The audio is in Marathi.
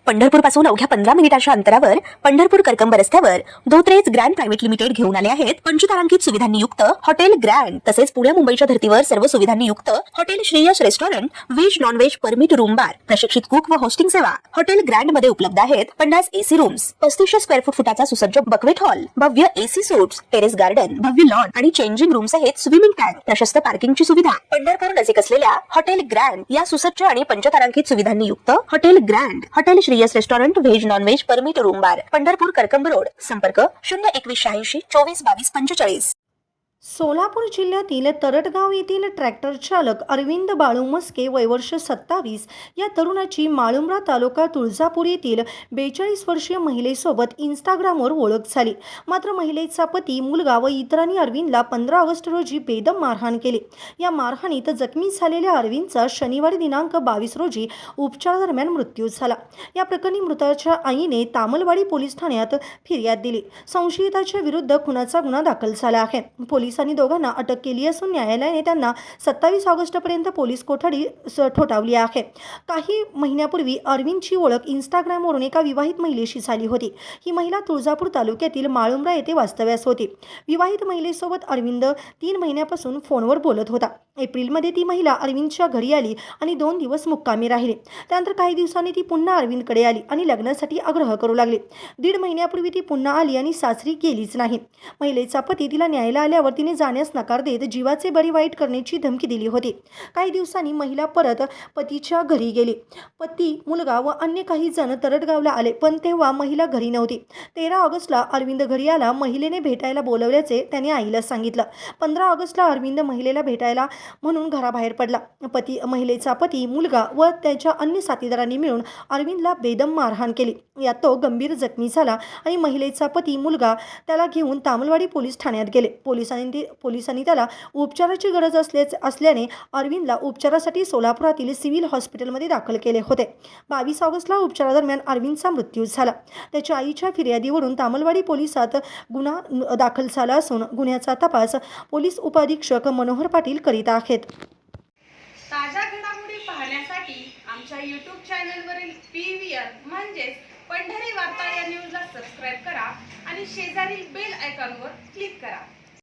पंढरपूर पासून अवघ्या 15 मिनिटांच्या अंतरावर पंढरपूर करकंब रस्त्यावर धोत्रेज ग्रँड प्रायव्हेट लिमिटेड घेऊन आले आहेत पंचतारांकित सुविधांनी युक्त हॉटेल ग्रँड। तसेच पुण्या मुंबईच्या धर्तीवर सर्व सुविधांनी युक्त hotel Shreyas restaurant, veg non veg permit room बार, प्रशिक्षित कुक व होस्टिंग सेवा हॉटेल ग्रँड मध्ये उपलब्ध आहेत। 50 एसी रूम्स, 3500 स्क्वेअर फुटाचा सुसज्ज बक्वेट हॉल, भव्य एसी सूट्स, टेरेस गार्डन, भव्य लॉन आणि चेंजिंग रूम सहित स्विमिंग टँक, प्रशस्त पार्किंगची सुविधा। पंढरपूर नजीक असलेल्या हॉटेल ग्रँड या सुसज्ज आणि पंचतारांकित सुविधांनी युक्त hotel grand, hotel Shreyas restaurant, veg non veg permit room बार, पंढरपूर करकंब रोड। संपर्क 02180 24 22 45। सोलापूर जिल्ह्यातील तरटगाव येथील ट्रॅक्टर चालक अरविंद बाळू मस्के वय वर्ष 27 या तरुणाची माळुंब्रा तालुका तुळजापूर येथील 42 वर्षीय महिलेसोबत इंस्टाग्रामवर ओळख झाली। मात्र महिलेचा पती, मुलगा व इतरांनी अरविंदला 15 ऑगस्ट रोजी बेदम मारहाण केली। या मारहाणीत जखमी झालेल्या अरविंदचा शनिवारी दिनांक 22 रोजी उपचारादरम्यान मृत्यू झाला। या प्रकरणी मृताच्या आईने तामलवाडी पोलीस ठाण्यात फिर्याद दिली। संशयिताच्या विरुद्ध खुनाचा गुन्हा दाखल झाला आहे। पोलिसांनी दोघांना अटक केली असून न्यायालयाने त्यांना 27 ऑगस्टपर्यंत पोलीस कोठडी ठोठावली आहे। काही महिन्यापूर्वी अरविंदची ओळख इंस्टाग्रामवरून एका विवाहित महिलेशी झाली होती। ही महिला तुळजापूर तालुक्यातील माळुंब्रा येथे वास्तव्यास होती। विवाहित महिलेसोबत अरविंद 3 महिन्यापासून फोनवर बोलत होता। एप्रिलमध्ये ती महिला अरविंदच्या घरी आली आणि 2 दिवस मुक्कामी राहिली। त्यानंतर काही दिवसांनी ती पुन्हा अरविंदकडे आली आणि लग्नासाठी आग्रह करू लागली। 1.5 महिन्यापूर्वी ती पुन्हा आली आणि सासरी गेलीच नाही। महिलेचा पती तिला न्यायला आल्यावर तिने जाण्यास नकार देत जीवाचे बळी वाईट करण्याची धमकी दिली होती। काही दिवसांनी महिला परत पतीच्या घरी गेली। पती, मुलगा व अन्य काही जण तरटगावला आले, पण तेव्हा महिला घरी नव्हती। 13 ऑगस्टला अरविंद घरी आला। महिलेने भेटायला बोलवल्याचे त्याने आईला सांगितलं। 15 ऑगस्टला अरविंद महिलेला भेटायला म्हणून घराबाहेर पडला। महिलेचा पती, मुलगा व त्याच्या अन्य साथीदारांनी मिळून अरविंदला बेदम मारहाण केली। यात तो गंभीर जखमी झाला आणि महिलेचा पती, मुलगा त्याला घेऊन तामलवाडी पोलीस ठाण्यात गेले। पोलिसांनी त्याला उपचाराची गरज असल्याने अरविंदला उपचारासाठी सोलापुरातील सिव्हिल हॉस्पिटलमध्ये दाखल केले होते। 22 ऑगस्टला उपचारादरम्यान अरविंदचा मृत्यू झाला। त्याच्या आईच्या फिर्यादीवरून तामलवाडी पोलिसात गुन्हा दाखल झाला असून गुन्ह्याचा तपास पोलीस उपअधीक्षक मनोहर पाटील करीत आहेत। ताज्या घडामोडी पाहण्यासाठी आमच्या YouTube चॅनलवरील PVR म्हणजेच पंढरी वार्ता या न्यूजला सबस्क्राइब करा आणि शेजारील बेल आयकॉनवर क्लिक करा।